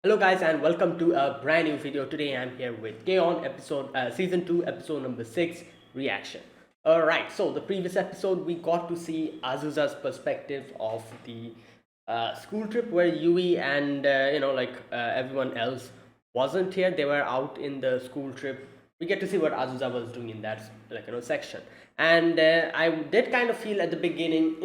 Hello guys and welcome to a brand new video. Today I'm here with K-On! Season 2 episode number 6 reaction. Alright, so the previous episode we got to see Azusa's perspective of the school trip where Yui and everyone else wasn't here. They were out in the school trip. We get to see what Azusa was doing in that section. And I did kind of feel at the beginning,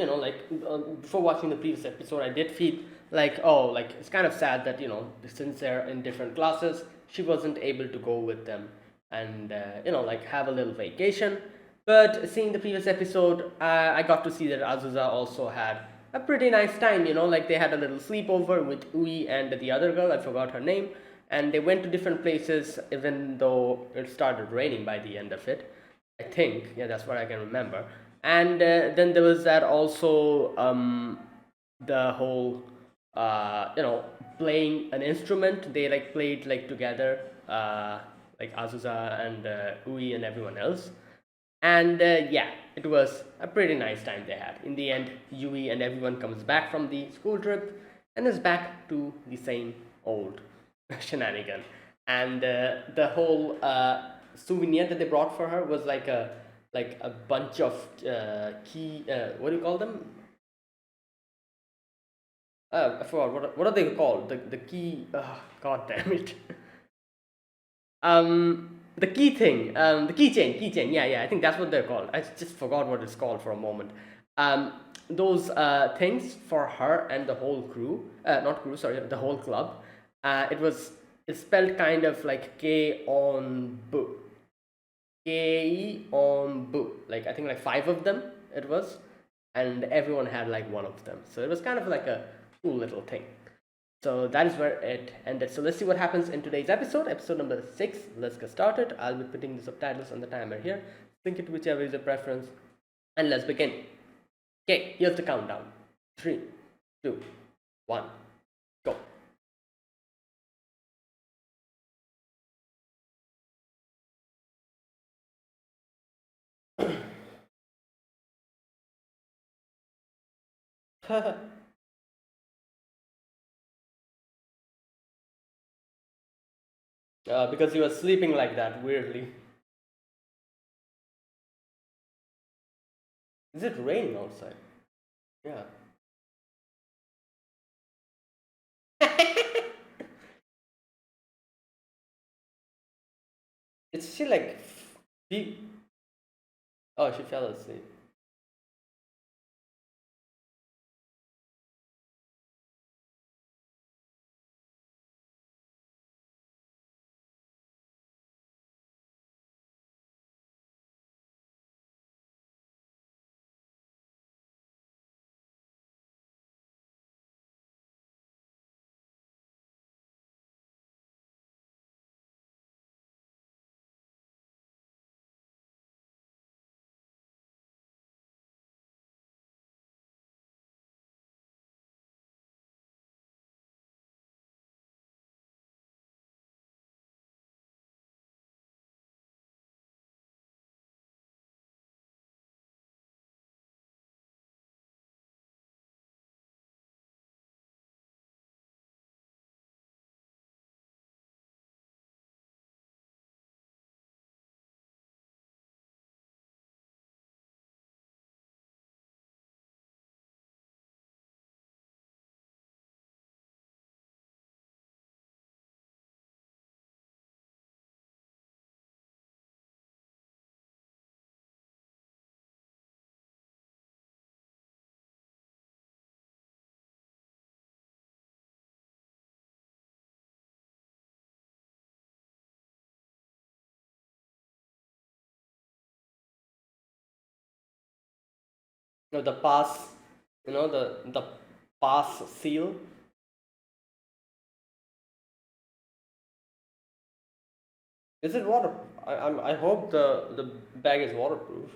before watching the previous episode, I did feel like, oh, like it's kind of sad that since they're in different classes, she wasn't able to go with them and have a little vacation. But seeing the previous episode, I got to see that Azusa also had a pretty nice time. Like they had a little sleepover with Ui and the other girl. I forgot her name, and they went to different places. Even though it started raining by the end of it, I think. Yeah, that's what I can remember. And then there was that also the whole playing an instrument. They like played like together, like Azusa and Ui and everyone else. And yeah, it was a pretty nice time they had. In the end, Yui and everyone comes back from the school trip and is back to the same old shenanigan. And the whole souvenir that they brought for her was like a bunch of key. What do you call them? I forgot what are they called? The key. God damn it. The key thing, the keychain. Yeah, yeah. I think that's what they're called. I just forgot what it's called for a moment. Um, those things for her and the whole crew, not crew, sorry, the whole club. It's spelled kind of like K on boo, K on boo. Like I think like five of them it was, and everyone had like one of them. So it was kind of like a cool little thing. So that is where it ended. So let's see what happens in today's episode number 6. Let's get started. I'll be putting the subtitles on the timer here. Sync it to whichever is your preference. And let's begin. Okay, here's the countdown. 3, 2, 1, go. Because he was sleeping like that, weirdly. Is it raining outside? Yeah. It's she like. She, oh, she fell asleep. The pass, the pass seal. Is it water? I hope the bag is waterproof.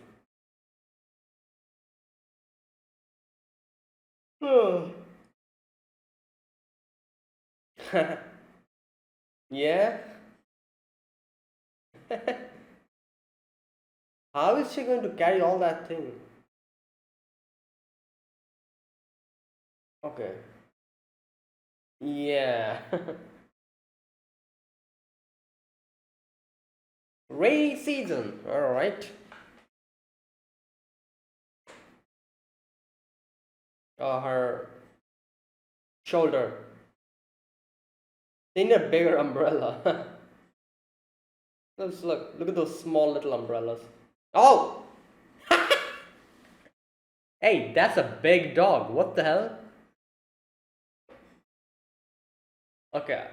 Yeah. How is she going to carry all that thing? Okay. Yeah. Rainy season. All right. Her shoulder. They need a bigger umbrella. Let's look. Look at those small little umbrellas. Oh! Hey, that's a big dog. What the hell? Okay.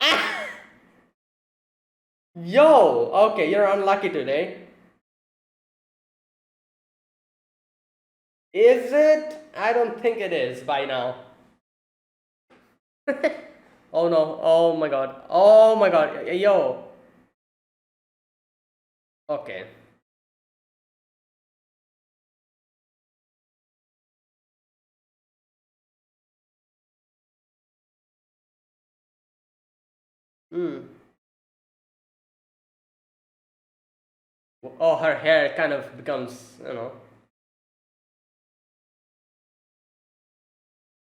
Ah! Yo! Okay, you're unlucky today. Is it? I don't think it is by now. Oh no. Oh my god. Oh my god. Yo. Okay. Hmm. Oh, her hair kind of becomes.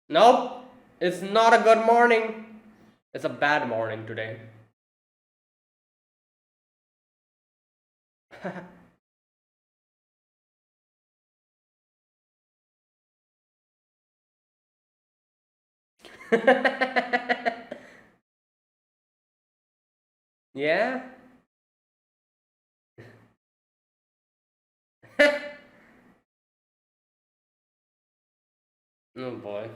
Nope. It's not a good morning. It's a bad morning today. Yeah? Oh boy.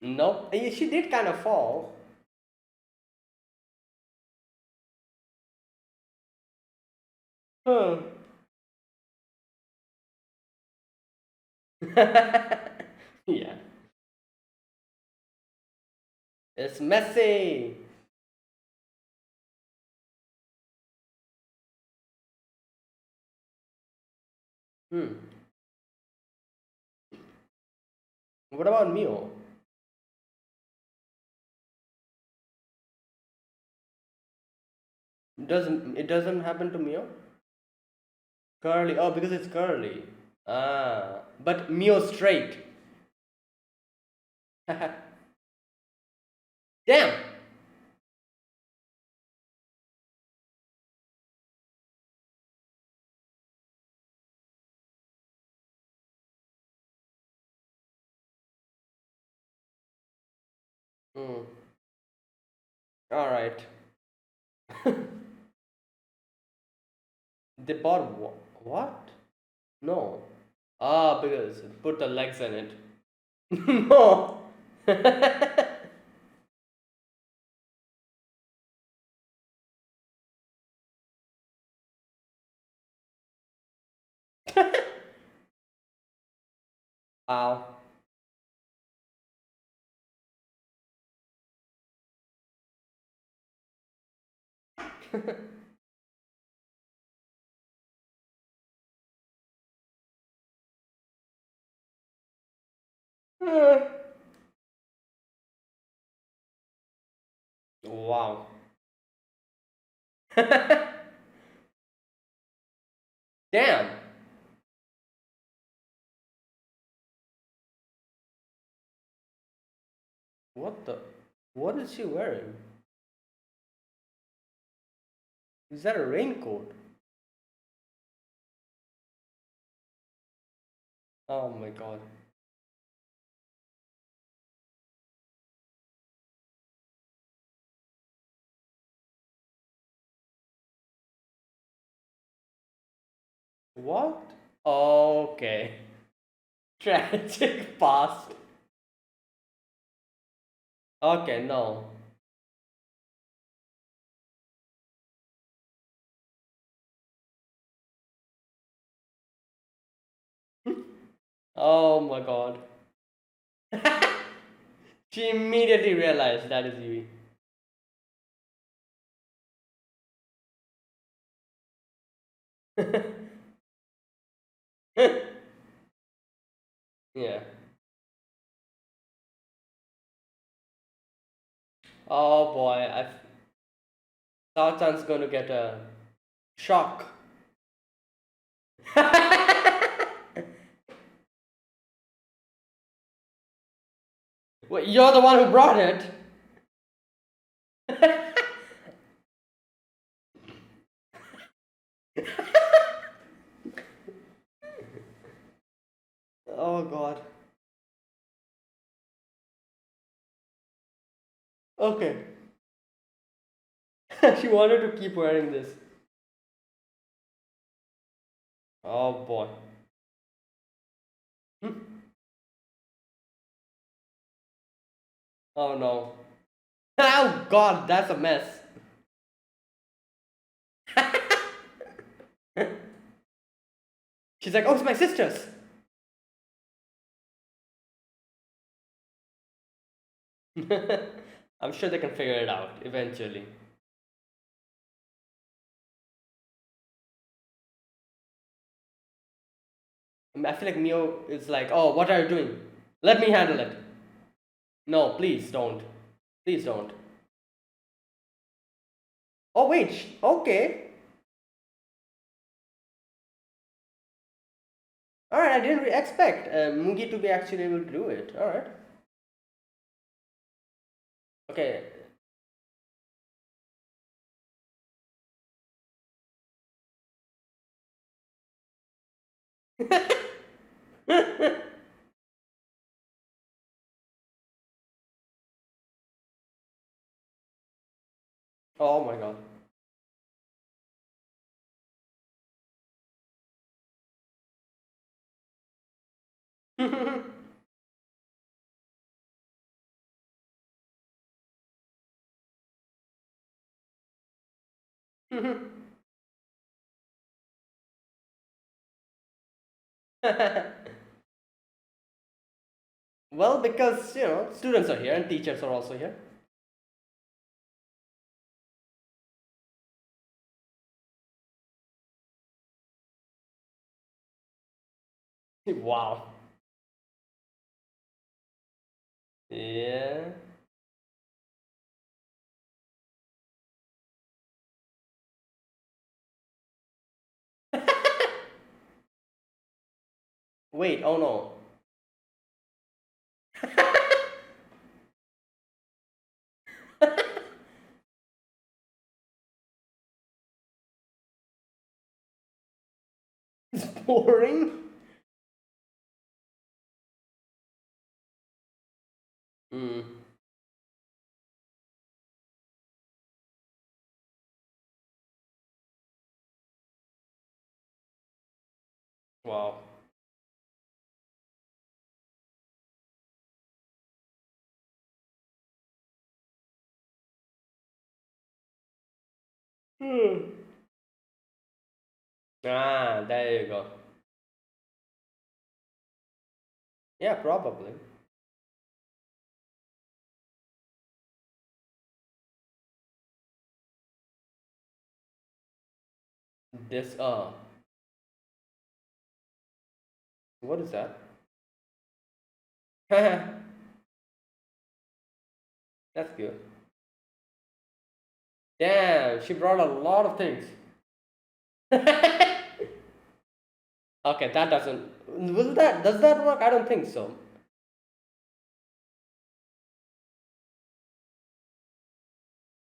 Nope. She did kind of fall. Huh. Yeah. It's messy. Hmm. What about Mio? Doesn't it doesn't happen to Mio? Curly. Oh, because it's curly. Ah, but Mio straight. Damn. Hmm. All right. They bought what? No. Ah, because put the legs in it. No. Wow. Wow. Damn. What the? What is she wearing? Is that a raincoat? Oh my god. What? Okay. Tragic past. Okay, no. Oh my god. She immediately realized that is Yui. Yeah. Oh boy, South gonna get a shock. Well, you're the one who brought it. Oh god. Okay. She wanted to keep wearing this. Oh boy. Hmm. Oh no. Oh god, that's a mess. She's like, oh, it's my sister's. I'm sure they can figure it out eventually. I feel like Mio is like, oh, what are you doing? Let me handle it. No, please don't. Please don't. Oh, wait. Okay. Alright, I didn't expect Mugi to be actually able to do it. Alright. Okay. Oh my god. Well, because, students are here and teachers are also here. Wow. Yeah. Wait, oh no. It's boring. Hmm. Wow. Hmm. Ah, there you go. Yeah, probably. This, what is that? That's good. Damn, she brought a lot of things. Okay, that doesn't. Does that work? I don't think so.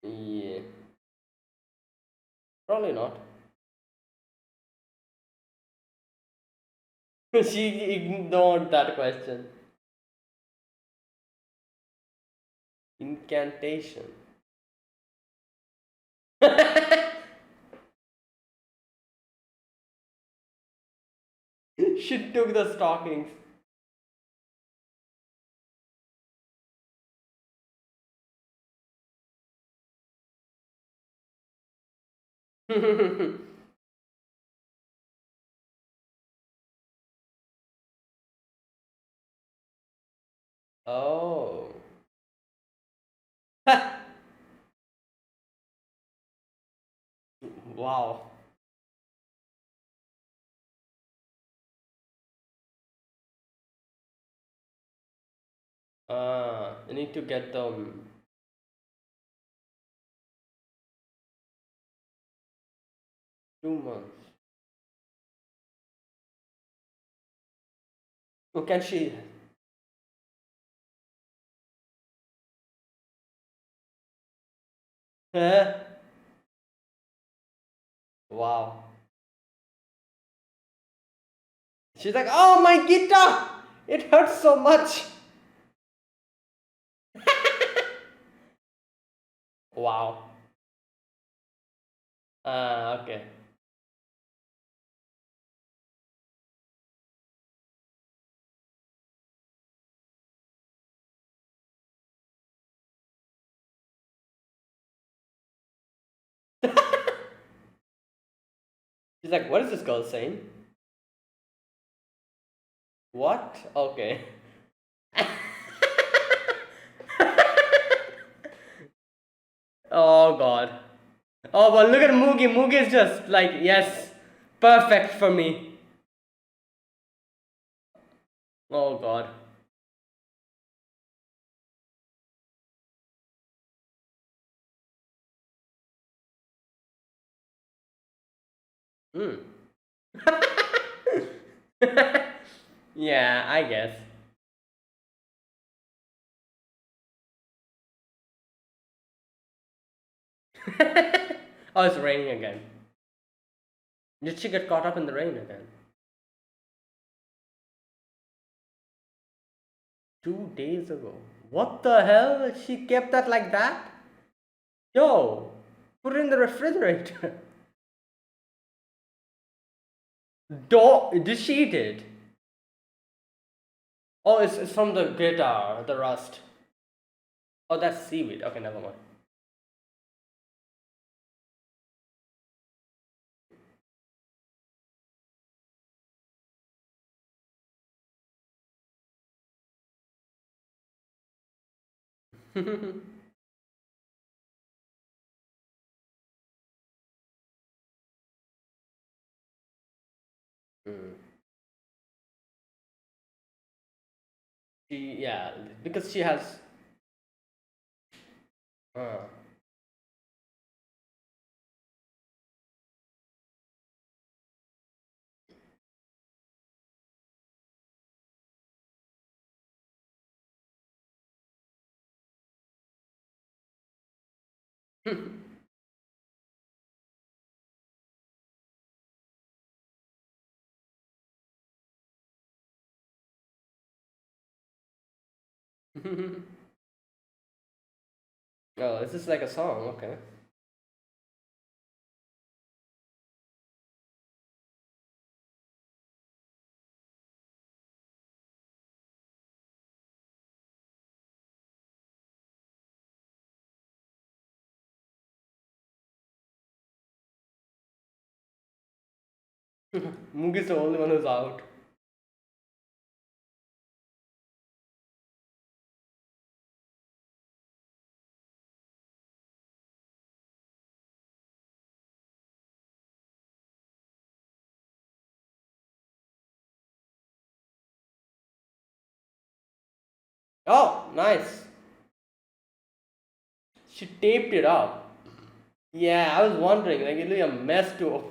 Yeah, probably not. She ignored that question. Incantation. She took the stockings. Oh. Wow. I need to get them. 2 months. Oh, can she? Huh? Wow. She's like, oh my guitar! It hurts so much. Wow. Okay. She's like, what is this girl saying? What? Okay. Oh god. Oh, but look at Moogie. Moogie is just like, yes, perfect for me. Oh god. Hmm. Yeah, I guess. Oh, it's raining again. Did she get caught up in the rain again? 2 days ago. What the hell? She kept that like that? Yo, put it in the refrigerator. Did she eat it? Oh, it's from the guitar, the rust. Oh, that's seaweed. Okay, never mind. Hmm. Yeah, because she has. Uh, oh, this is like a song. Okay. Mugi's the only one who's out. Oh, nice. She taped it up. Yeah, I was wondering, like, it'll be a mess too.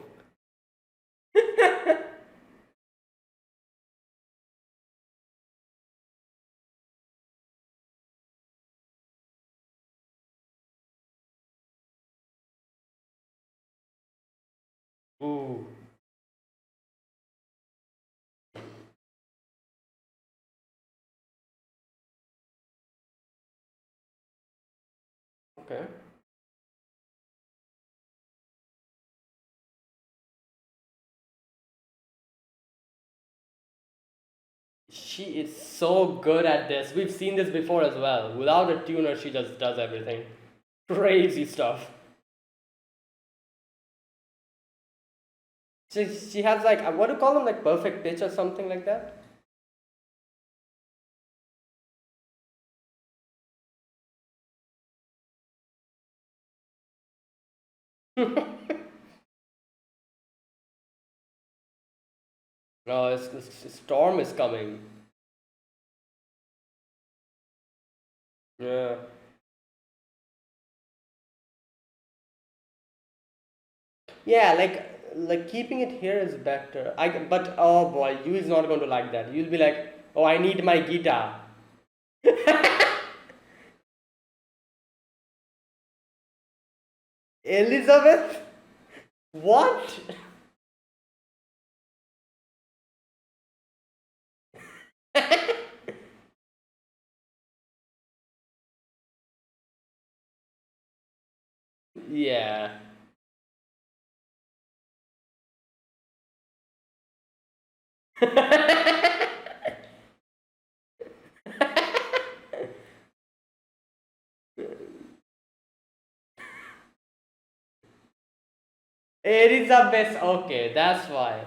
Ooh. Okay. She is so good at this. We've seen this before as well. Without a tuner, she just does everything. Crazy stuff. She has like, what do you call them? Like perfect pitch or something like that? No, storm is coming. Yeah. Yeah, like like keeping it here is better. But oh boy, you is not going to like that. You'll be like, oh, I need my guitar. Elizabeth, what? Yeah. Elizabeth, okay, that's why.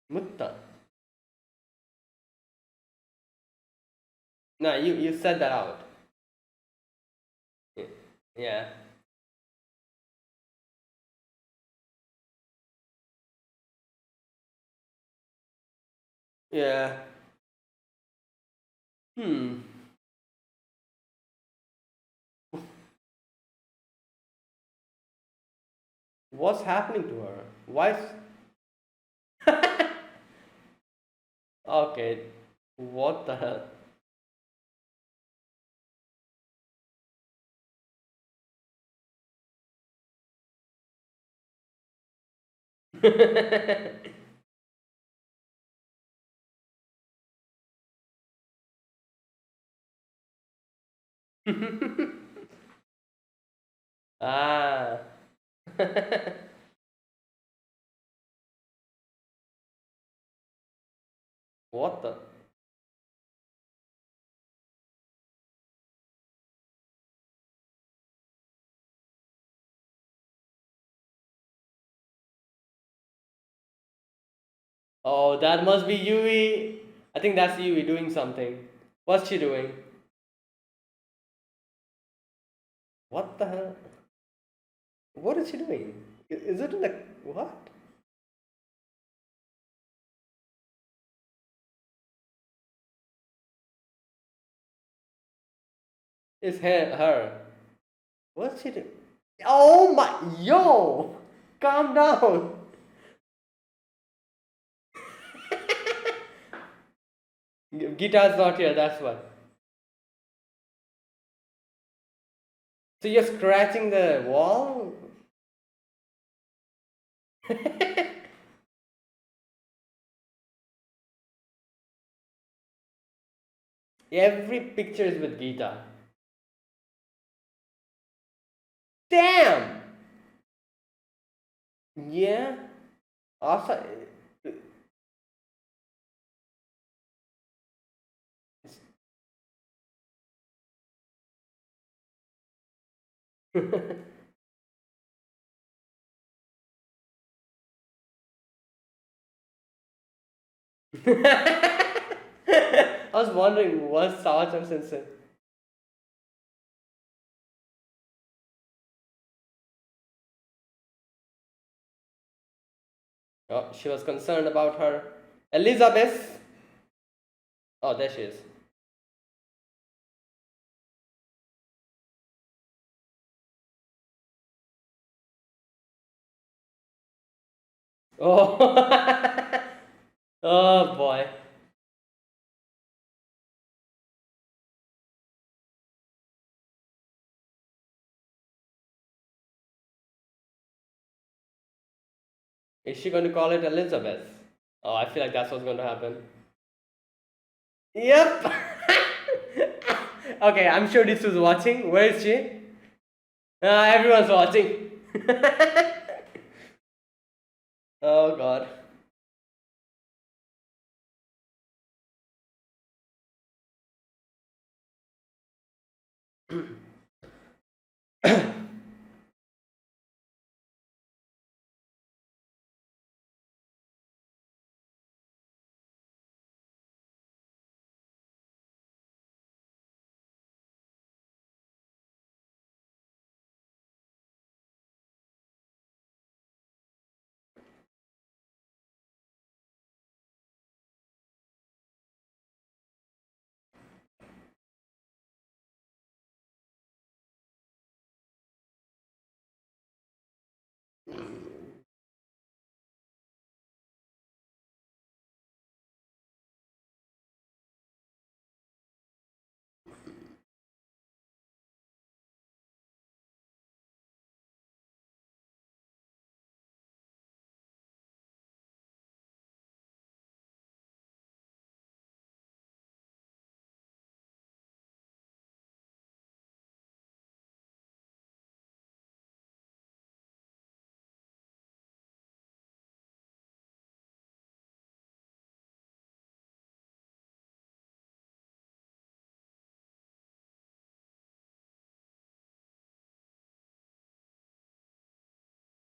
Mutta. No, you said that out. Yeah. Yeah. Hmm. What's happening to her? Why? Okay. What the hell? Ah. What the? Oh, that must be Yui. I think that's Yui doing something. What's she doing? What the hell? What is she doing? Is it like what? It's her. What's she doing? Oh my, yo! Calm down. Guitar's not here, that's why. So you're scratching the wall? Every picture is with guitar. Damn! Yeah. Also, I was wondering, was Sarge and Simpson? Oh, she was concerned about her. Elizabeth! Oh, there she is. Oh, oh boy. Is she going to call it Elizabeth? Oh, I feel like that's what's going to happen. Yep. Okay, I'm sure this was watching. Where is she? Everyone's watching. Oh god.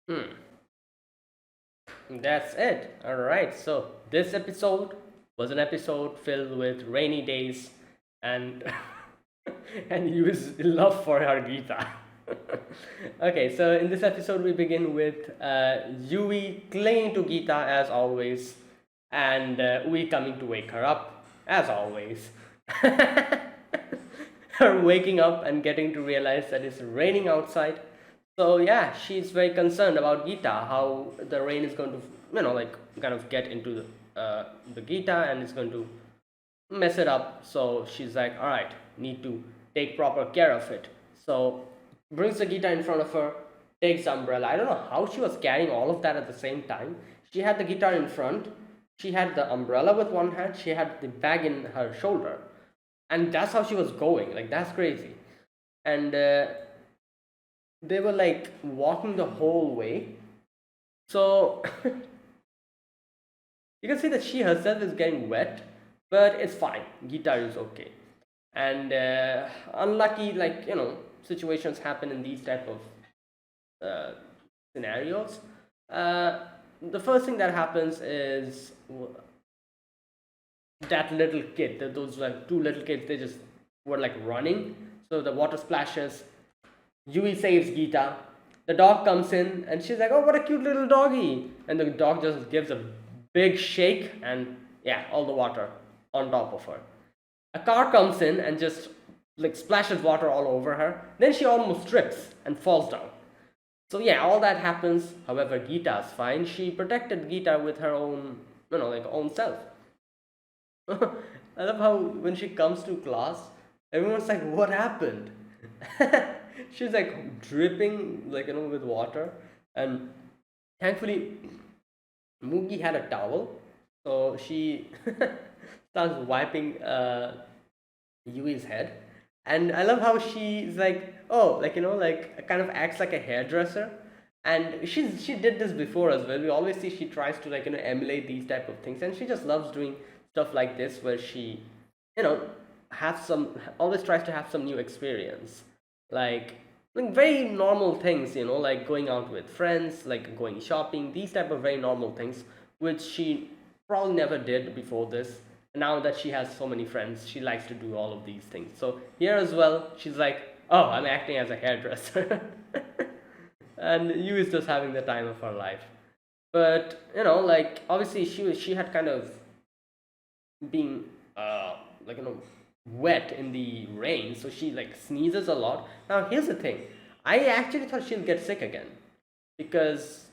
Hmm. That's it. All right. So this episode was an episode filled with rainy days and and Yui's love for her Gita. Okay, so in this episode we begin with Yui clinging to Gita as always, and we coming to wake her up as always. Her waking up and getting to realize that it's raining outside. So yeah, she's very concerned about Gita, how the rain is going to, like kind of get into the Gita and it's going to mess it up. So she's like, all right, need to take proper care of it. So brings the guitar in front of her, takes the umbrella. I don't know how she was carrying all of that at the same time. She had the guitar in front, she had the umbrella with one hand, she had the bag in her shoulder, and that's how she was going. Like that's crazy. And they were like walking the whole way. So you can see that she herself is getting wet, but it's fine. Guitar is okay. And unlucky, like situations happen in these type of uh, scenarios. Uh, the first thing that happens is that little kid, those like two little kids, they just were like running. So the water splashes. Yui saves Gita. The dog comes in and she's like, "Oh, what a cute little doggy!" And the dog just gives a big shake, and yeah, all the water on top of her. A car comes in and just like splashes water all over her. Then she almost trips and falls down. So yeah, all that happens. However, Gita's fine. She protected Gita with her own, like own self. I love how when she comes to class, everyone's like, "What happened?" She's like dripping, like with water, and thankfully, Mugi had a towel, so she starts wiping Yui's head, and I love how she's like, oh, like like kind of acts like a hairdresser, and she did this before as well. We always see she tries to like emulate these type of things, and she just loves doing stuff like this where she, you know, have some always tries to have some new experience, like very normal things, like going out with friends, like going shopping, these type of very normal things, which she probably never did before this. Now that she has so many friends, she likes to do all of these things. So here as well, she's like, "Oh, I'm acting as a hairdresser," and Yu is just having the time of her life. But like obviously she had kind of been like wet in the rain, so she like sneezes a lot. Now here's the thing: I actually thought she'll get sick again because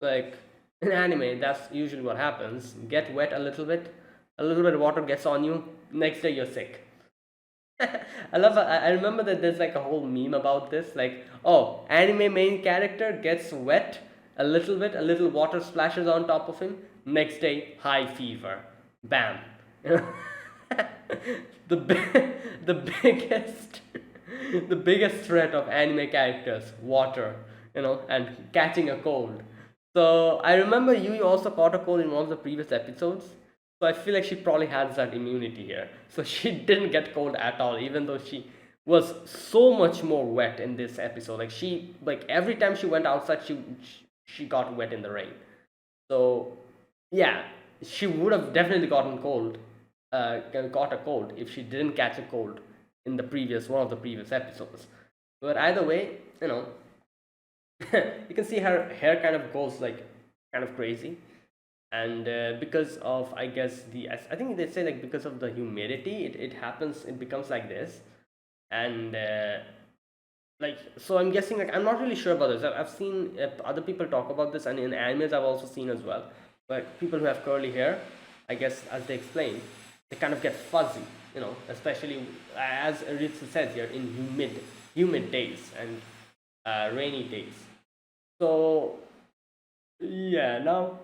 like in anime, that's usually what happens. Get wet a little bit of water gets on you, next day you're sick. I remember that there's like a whole meme about this, like, oh, anime main character gets wet a little bit, a little water splashes on top of him, next day high fever, bam. The biggest the biggest threat of anime characters, water, and catching a cold. So I remember Yui also caught a cold in one of the previous episodes. So I feel like she probably has that immunity here. So she didn't get cold at all, even though she was so much more wet in this episode. Like every time she went outside, she got wet in the rain. So yeah, she would have definitely got a cold if she didn't catch a cold in the previous one of the previous episodes. But either way, you can see her hair kind of goes like kind of crazy, and because of I guess I think they say like because of the humidity, it happens, it becomes like this, and like so I'm guessing, like I'm not really sure about this. I've seen other people talk about this, and in animes I've also seen as well, like people who have curly hair, I guess as they explain, they kind of get fuzzy, especially as Ritsu says here, in humid days and rainy days. So yeah, now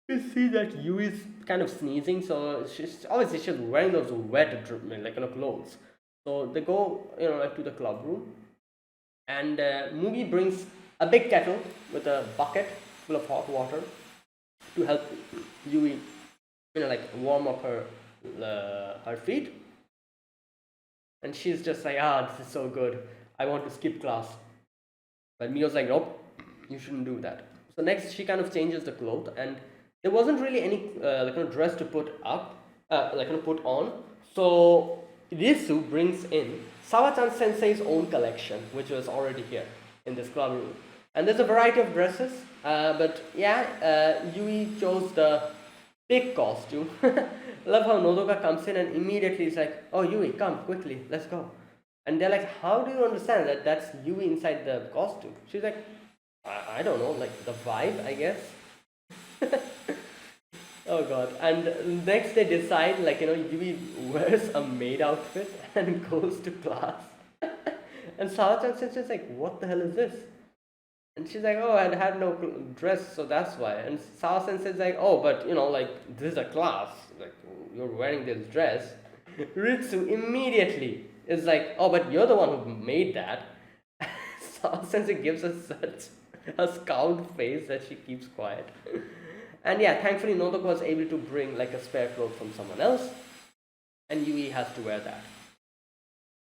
you see that Yu is kind of sneezing, so she's wearing those wet like clothes. So they go like to the club room, and Mugi brings a big kettle with a bucket full of hot water to help Yui, like warm up her feet. And she's just like, ah, this is so good. I want to skip class. But Mio's like, nope, you shouldn't do that. So next, she kind of changes the clothes, and there wasn't really any dress to put up, put on. So Risu brings in Sawachan Sensei's own collection, which was already here in this club room. And there's a variety of dresses, but yeah, Yui chose the pig costume. Love how Nodoka comes in and immediately is like, "Oh Yui, come quickly, let's go." And they're like, "How do you understand that that's Yui inside the costume?" She's like, I don't know, like the vibe, I guess. Oh god. And next they decide, Yui wears a maid outfit and goes to class. And Sawa-chan is like, what the hell is this? And she's like, oh, I had no dress, so that's why. And Sawa-sensei is like, oh, but this is a class. Like, you're wearing this dress. Ritsu immediately is like, oh, but you're the one who made that. Sawa-sensei gives us such a scowled face that she keeps quiet. And yeah, thankfully Nodoka was able to bring like a spare cloth from someone else, and Yui has to wear that.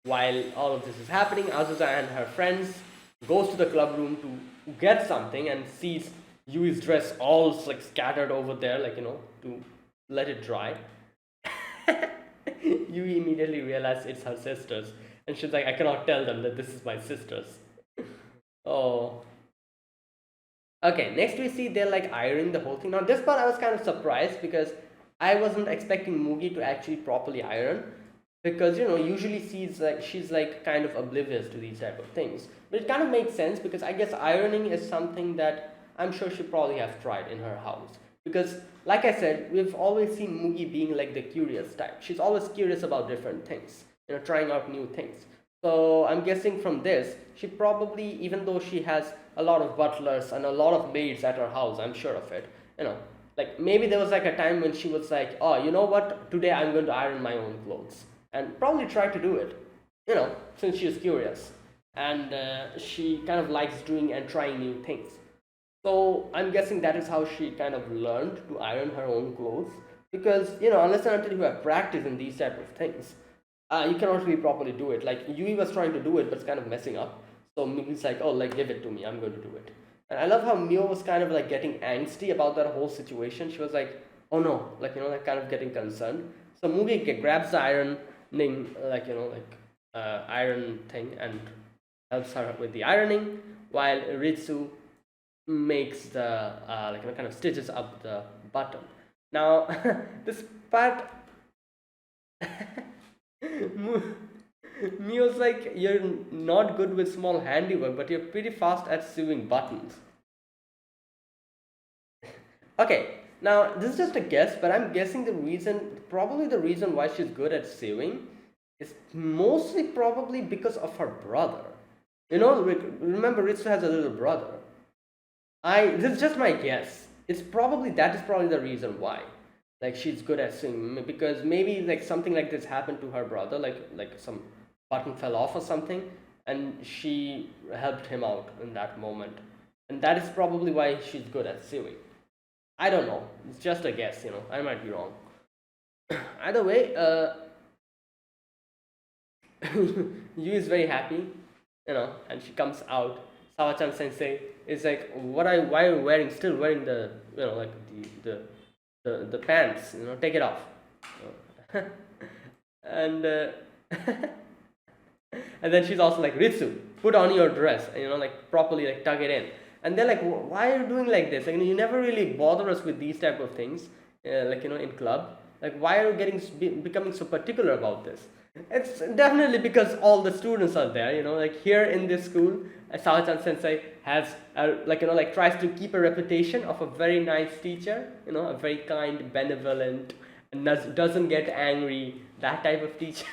While all of this is happening, Azusa and her friends goes to the club room to get something and sees Yui's dress all like scattered over there, to let it dry. Yui immediately realizes it's her sister's, and she's like, I cannot tell them that this is my sister's. Oh. Okay, next we see they're like ironing the whole thing. Now this part I was kind of surprised because I wasn't expecting Mugi to actually properly iron, because usually she's like kind of oblivious to these type of things. But it kind of makes sense because I guess ironing is something that I'm sure she probably have tried in her house. Because like I said, we've always seen Mugi being like the curious type. She's always curious about different things, trying out new things. So I'm guessing from this, she probably, even though she has a lot of butlers and a lot of maids at her house, I'm sure of it, like maybe there was like a time when she was like, oh, you know what, today I'm going to iron my own clothes, and probably try to do it, since she is curious, and she kind of likes doing and trying new things. So I'm guessing that is how she kind of learned to iron her own clothes, because unless and until you have practice in these type of things, you cannot really properly do it. Like Yui was trying to do it, but it's kind of messing up. So Miu's like, oh, like give it to me. I'm going to do it. And I love how Mio was kind of like getting angsty about that whole situation. She was like, oh no, like kind of getting concerned. So Mugi grabs the ironing, iron thing and helps her with the ironing, while Ritsu makes the kind of stitches up the button. Now this part. Mio's like, you're not good with small handiwork, but you're pretty fast at sewing buttons. Okay, now this is just a guess, but I'm guessing probably the reason why she's good at sewing is mostly probably because of her brother. Remember Ritsu has a little brother. This is just my guess. That is probably the reason why. Like she's good at sewing, because maybe like something like this happened to her brother, like some button fell off or something, and she helped him out in that moment, and that is probably why she's good at sewing. I don't know, it's just a guess, I might be wrong. Either way, Yu is very happy, and she comes out. Sawachan Sensei is like, why are you still wearing the the pants, take it off. And and then she's also like, Ritsu, put on your dress, and like properly like tuck it in. And they're like, why are you doing like this? Like, you never really bother us with these type of things, in club. Like, why are you becoming so particular about this? It's definitely because all the students are there, like here in this school, Sawachan Sensei has tries to keep a reputation of a very nice teacher, a very kind, benevolent, and doesn't get angry, that type of teacher.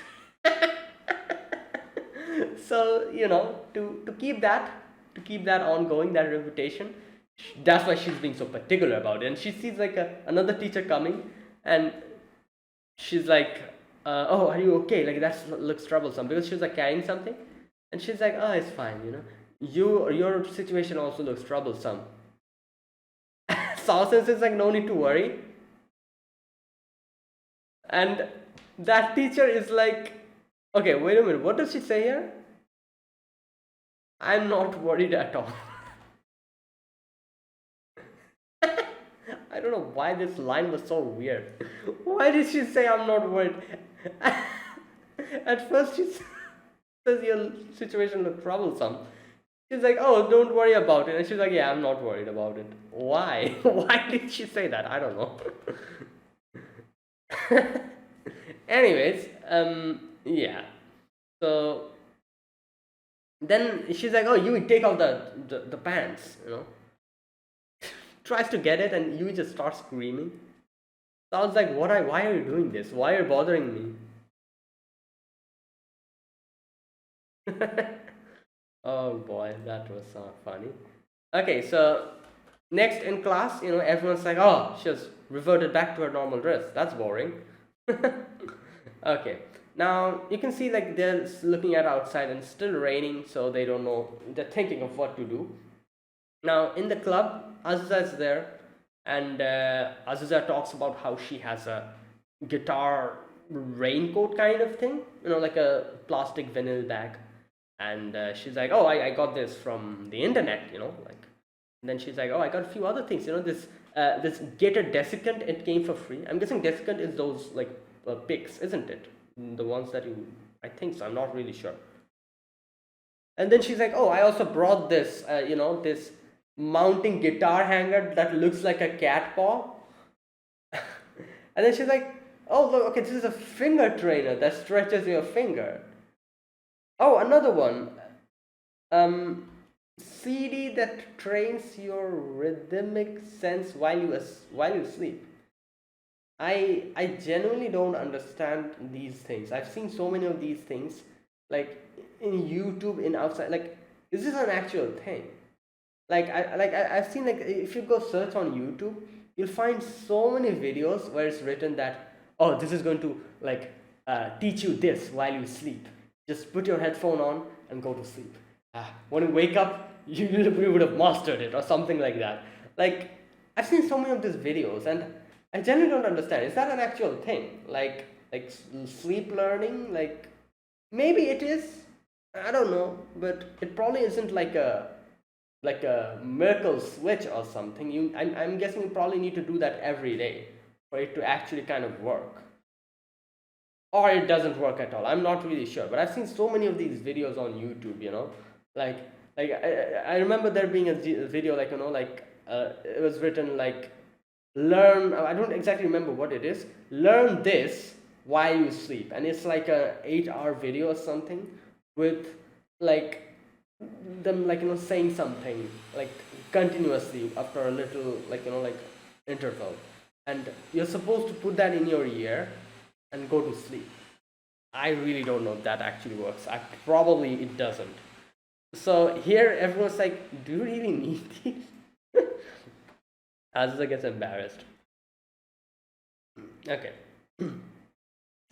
So to keep that ongoing, that reputation, that's why she's being so particular about it. And she sees like another teacher coming, and she's like, oh, are you okay? Like that looks troublesome, because she's like carrying something, and she's like, oh, it's fine, your situation also looks troublesome. Sawsense is like, no need to worry. And that teacher is like, okay, wait a minute, what does she say here? I'm not worried at all. I don't know why this line was so weird. Why did she say I'm not worried? At first she says your situation looks troublesome. She's like, oh, don't worry about it. And she's like, yeah, I'm not worried about it. Why? Why did she say that? I don't know. Anyways, yeah. So then she's like, oh, you take off the pants, Tries to get it, and you just start screaming. So I was like, why are you doing this? Why are you bothering me? Oh boy, that was so funny. Okay, so next in class, everyone's like, oh, she has reverted back to her normal dress. That's boring. Okay, now you can see like they're looking at outside and it's still raining, so they don't know. They're thinking of what to do. Now in the club, Azusa is there, and Azusa talks about how she has a guitar raincoat kind of thing, like a plastic vinyl bag, and she's like, "Oh, I got this from the internet," like. And then she's like, "Oh, I got a few other things, this Gator desiccant. It came for free. I'm guessing desiccant is those like picks, isn't it? The ones that you, I think so. I'm not really sure." And then she's like, "Oh, I also brought this, this mounting guitar hanger that looks like a cat paw." And then she's like, "Oh, look, okay, this is a finger trainer that stretches your finger." Oh, another one. CD that trains your rhythmic sense while you sleep. I genuinely don't understand these things. I've seen so many of these things, like in YouTube, in outside. Like, is this an actual thing? I've seen, like, if you go search on YouTube, you'll find so many videos where it's written that, oh, this is going to like teach you this while you sleep. Just put your headphone on and go to sleep. When you wake up, you would have mastered it or something like that. Like, I've seen so many of these videos, and I generally don't understand. Is that an actual thing? Like sleep learning? Like, maybe it is. I don't know, but it probably isn't like a miracle switch or something. I'm guessing you probably need to do that every day for it to actually kind of work, or it doesn't work at all. I'm not really sure, but I've seen so many of these videos on YouTube. Like I remember there being a video, like, it was written like, learn. I don't exactly remember what it is. Learn this while you sleep, and it's like a 8-hour video or something with like them, like, saying something like continuously after a little, like, like interval, and you're supposed to put that in your ear and go to sleep. I really don't know if that actually works. I probably it doesn't. So here everyone's like, do you really need these? Azusa gets embarrassed. Okay.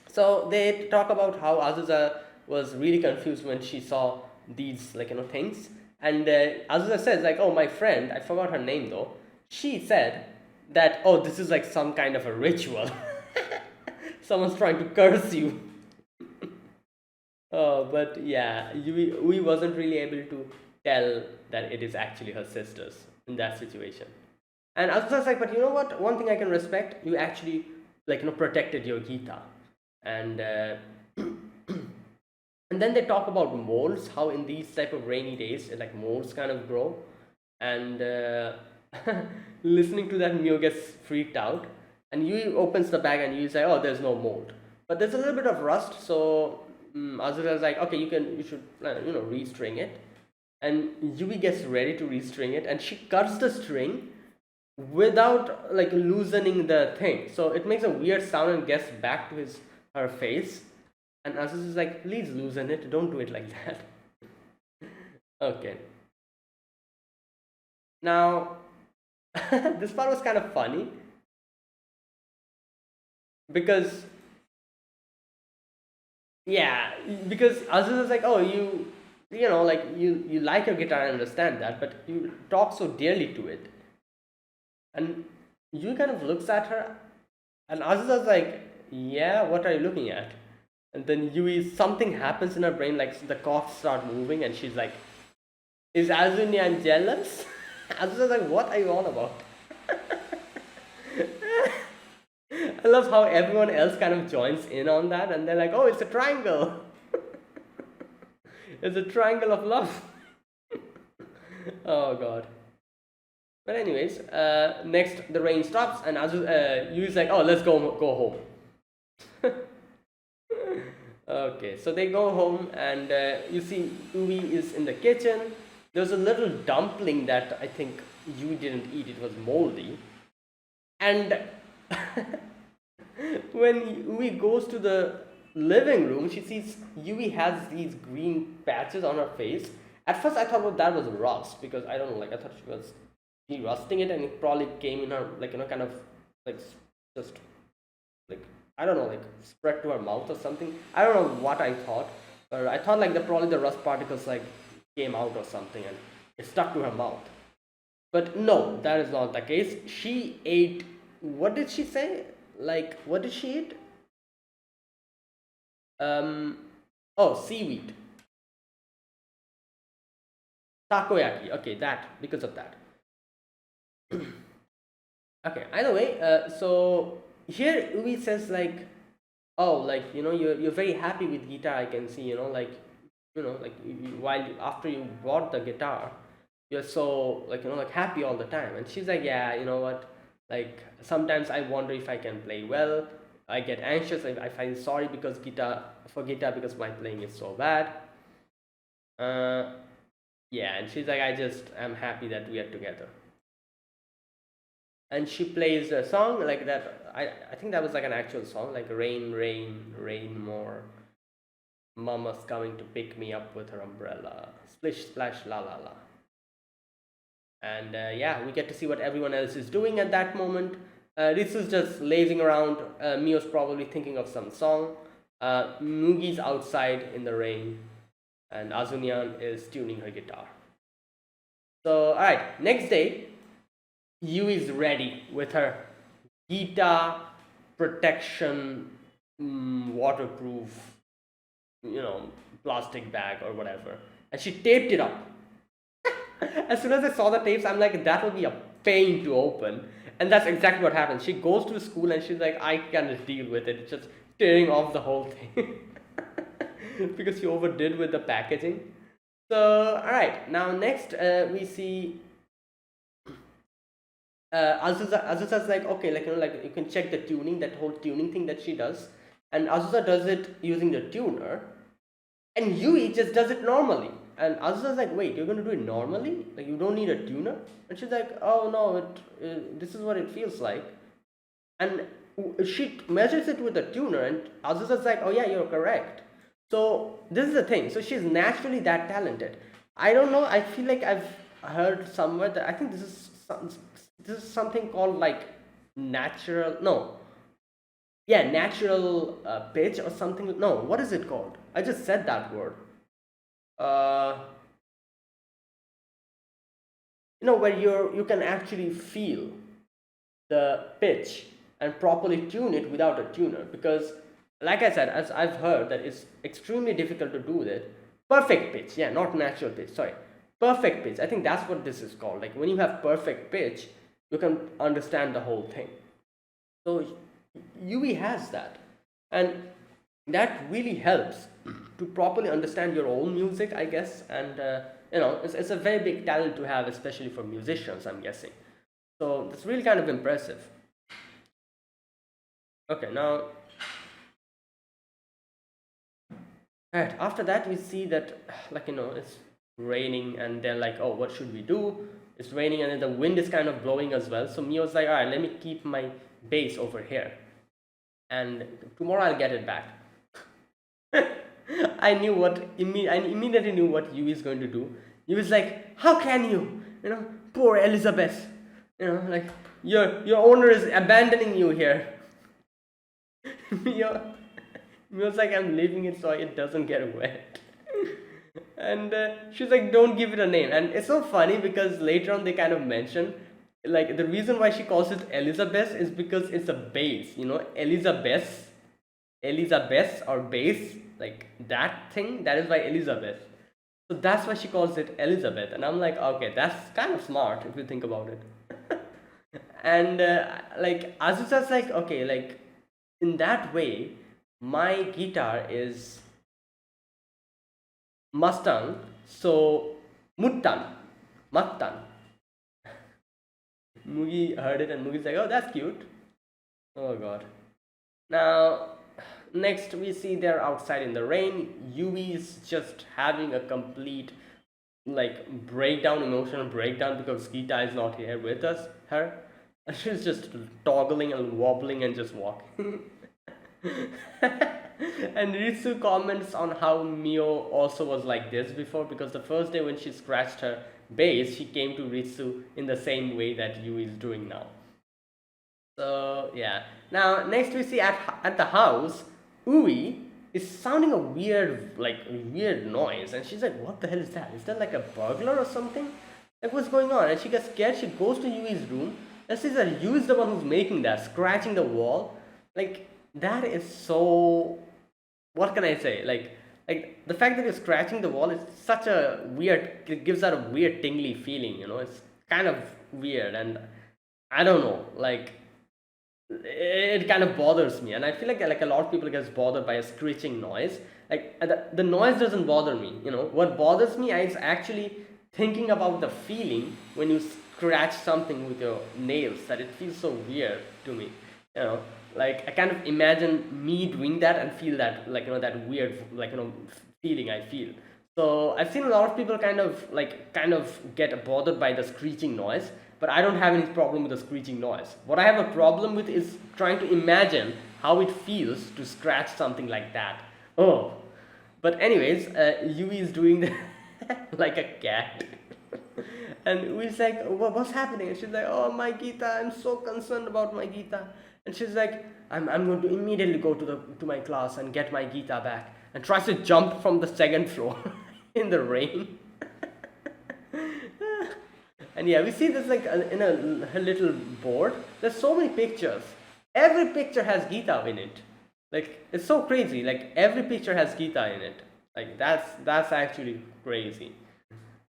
So they talk about how Azusa was really confused when she saw these, like, things, and Azusa says, like, oh, my friend, I forgot her name though, she said that, oh, this is like some kind of a ritual. Someone's trying to curse you. Oh, but yeah, we wasn't really able to tell that it is actually her sisters in that situation. And Azusa's like, but you know what? One thing I can respect, you actually, like, protected your Gita. And and then they talk about molds, how in these type of rainy days, like, molds kind of grow. And listening to that, Mio gets freaked out, and Yui opens the bag and you say, oh, there's no mold, but there's a little bit of rust. So Azura is like, okay, you should restring it. And Yui gets ready to restring it, and she cuts the string without, like, loosening the thing, so it makes a weird sound and gets back to her face. And Asus is like, please loosen it, don't do it like that. Okay. Now, this part was kind of funny because, yeah, because Azus is like, oh, like, you like your guitar, I understand that, but you talk so dearly to it. And you kind of looks at her, and Azus is like, yeah, what are you looking at? And then Yui, something happens in her brain, like the corks start moving, and she's like, Is Azunian jealous? Azusa's like, what are you on about? I love how everyone else kind of joins in on that, and they're like, oh, it's a triangle. It's a triangle of love. Oh god. But anyways, next the rain stops and Yui's like, oh, let's go home. Okay, so they go home and you see Yui is in the kitchen. There's a little dumpling that I think Yui didn't eat. It was moldy. And when Yui goes to the living room, she sees Yui has these green patches on her face. At first, I thought that was rust because I don't know, like I thought she was de-rusting it, and it probably came in her like kind of like just like I don't know, like spread to her mouth or something. I don't know what I thought, but I thought like probably the rust particles like came out or something and it stuck to her mouth. But no, that is not the case. She ate. What did she say? Like, what did she eat? Um. Oh, seaweed. Takoyaki. Okay, that because of that. Okay. Either way, so here Ubi says like, oh, like you're very happy with guitar. I can see, like like after you bought the guitar, you're so like like happy all the time. And she's like, yeah, you know what? Like sometimes I wonder if I can play well. I get anxious. I feel sorry because guitar because my playing is so bad. Uh, yeah, and she's like, I just am happy that we are together. And she plays a song like that. I think that was like an actual song, like rain, rain, rain more. Mama's coming to pick me up with her umbrella. Splish, splash, la la la. And yeah, we get to see what everyone else is doing at that moment. Ritsu's just lazing around. Mio's probably thinking of some song. Mugi's outside in the rain. And Azunian is tuning her guitar. So, alright, next day, Yui is ready with her guitar protection waterproof, plastic bag or whatever. And she taped it up. As soon as I saw the tapes, I'm like, that will be a pain to open. And that's exactly what happens. She goes to school and she's like, I can't deal with it. It's just tearing off the whole thing. Because she overdid with the packaging. So, alright, now next we see Azusa's like, okay, like like you can check the tuning, that whole tuning thing that she does. And Azusa does it using the tuner. And Yui just does it normally. And Azusa's like, wait, you're gonna do it normally? Like you don't need a tuner? And she's like, oh no, this is what it feels like. And she measures it with a tuner, and Azusa's like, oh yeah, you're correct. So this is the thing. So she's naturally that talented. I don't know. I feel like I've heard somewhere that I think this is something called like natural. No, yeah, natural pitch or something. No, what is it called? I just said that word. Uh, where you can actually feel the pitch and properly tune it without a tuner, because like I said, as I've heard that it's extremely difficult to do that. Perfect pitch, yeah, not natural pitch, sorry. Perfect pitch, I think that's what this is called. Like when you have perfect pitch, you can understand the whole thing. So Yui has that, and that really helps to properly understand your own music, I guess. And it's a very big talent to have, especially for musicians, I'm guessing. So it's really kind of impressive. Okay, now right, after that we see that like it's raining, and they're like, oh, what should we do? It's raining and then the wind is kind of blowing as well. So Mio's like, all right, let me keep my bass over here, and tomorrow I'll get it back. I immediately knew what Yui is going to do. He was like, how can you? Poor Elizabeth. Like your owner is abandoning you here. Mio was like, I'm leaving it so it doesn't get wet. And she's like, don't give it a name. And it's so funny because later on they kind of mention, like, the reason why she calls it Elizabeth is because it's a base, Elizabeth or base, like that thing, that is why Elizabeth. So that's why she calls it Elizabeth. And I'm like, okay, that's kind of smart if you think about it. And like Azusa's like, okay, like in that way, my guitar is Mustang, so Muttan, Mattan. Mugi heard it and Mugi's like, oh, that's cute. Oh god. Now, next we see they're outside in the rain. Yui is just having a complete like breakdown, emotional breakdown because Gita is not here with us, her. And she's just toggling and wobbling and just walking. And Ritsu comments on how Mio also was like this before because the first day when she scratched her bass, she came to Ritsu in the same way that Yui is doing now. So yeah. Now next we see at the house, Ui is sounding a weird noise, and she's like, "What the hell is that? Is that like a burglar or something? Like what's going on?" And she gets scared. She goes to Yui's room and sees that Yui is the one who's making that, scratching the wall. Like that is so. What can I say? Like the fact that you're scratching the wall is such a weird. It gives that a weird tingly feeling. It's kind of weird, and I don't know. Like it kind of bothers me, and I feel like a lot of people gets bothered by a screeching noise. Like the noise doesn't bother me. What bothers me is actually thinking about the feeling when you scratch something with your nails, that it feels so weird to me. you know like I kind of imagine me doing that and feel that, that weird, feeling I feel. So I've seen a lot of people kind of get bothered by the screeching noise, but I don't have any problem with the screeching noise. What I have a problem with is trying to imagine how it feels to scratch something like that. Oh, but anyways, Yui is doing the like a cat. And we's like, what's happening? And she's like, oh, my Gita, I'm so concerned about my Gita. And she's like, I'm going to immediately go to my class and get my Gita back. And tries to jump from the second floor in the rain. And yeah, we see this like in a little board. There's so many pictures. Every picture has Gita in it. Like it's so crazy. Like every picture has Gita in it. Like that's actually crazy.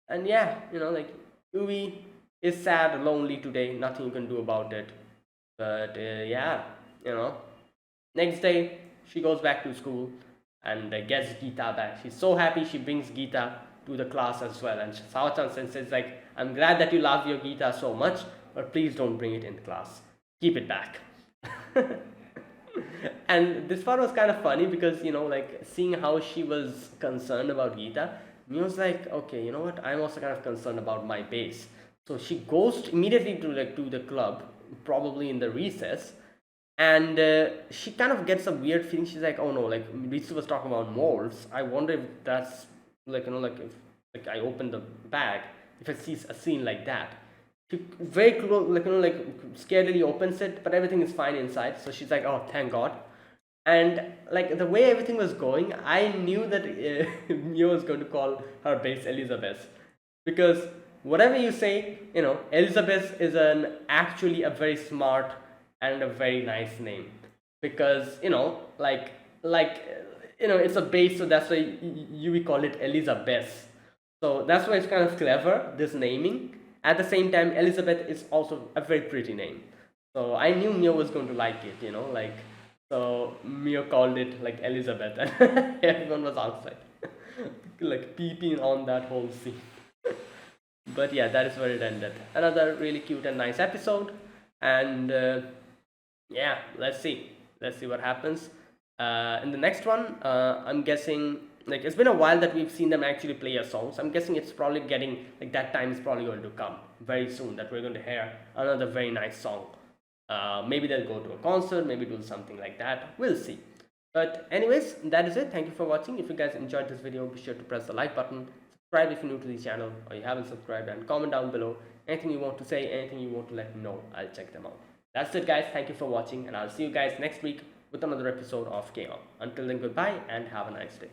And yeah, like Ubi is sad, lonely today. Nothing you can do about it. But yeah, you know. Next day, she goes back to school and gets Gita back. She's so happy. She brings Gita to the class as well. And Sao-chan says like, I'm glad that you love your Gita so much, but please don't bring it in class. Keep it back. And this part was kind of funny because, like seeing how she was concerned about Gita, me was like, okay, you know what? I'm also kind of concerned about my bass. So she goes immediately to the club, probably in the recess, and she kind of gets a weird feeling. She's like, oh no, like Ritsu was talking about molds. I wonder if that's like if like I open the bag, if I see a scene like that. She very close, like scarily opens it, but everything is fine inside. So she's like, oh, thank God. And like the way everything was going, I knew that Mio was going to call her base Elizabeth, because whatever you say, Elizabeth is an actually a very smart and a very nice name, because it's a base, so that's why we call it Elizabeth. So that's why it's kind of clever, this naming. At the same time, Elizabeth is also a very pretty name. So I knew Mio was going to like it, so Mio called it like Elizabeth, and everyone was outside, like peeping on that whole scene. But yeah, that is where it ended. Another really cute and nice episode, and yeah, let's see what happens in the next one. I'm guessing like it's been a while that we've seen them actually play a song, so I'm guessing it's probably getting like that time is probably going to come very soon, that we're going to hear another very nice song. Maybe they'll go to a concert, maybe do something like that, we'll see. But anyways, that is it. Thank you for watching. If you guys enjoyed this video, be sure to press the like button, subscribe if you're new to the channel or you haven't subscribed, and comment down below anything you want to say, anything you want to let me know. I'll check them out. That's it guys, thank you for watching, and I'll see you guys next week with another episode of K-On! Until then, goodbye and have a nice day.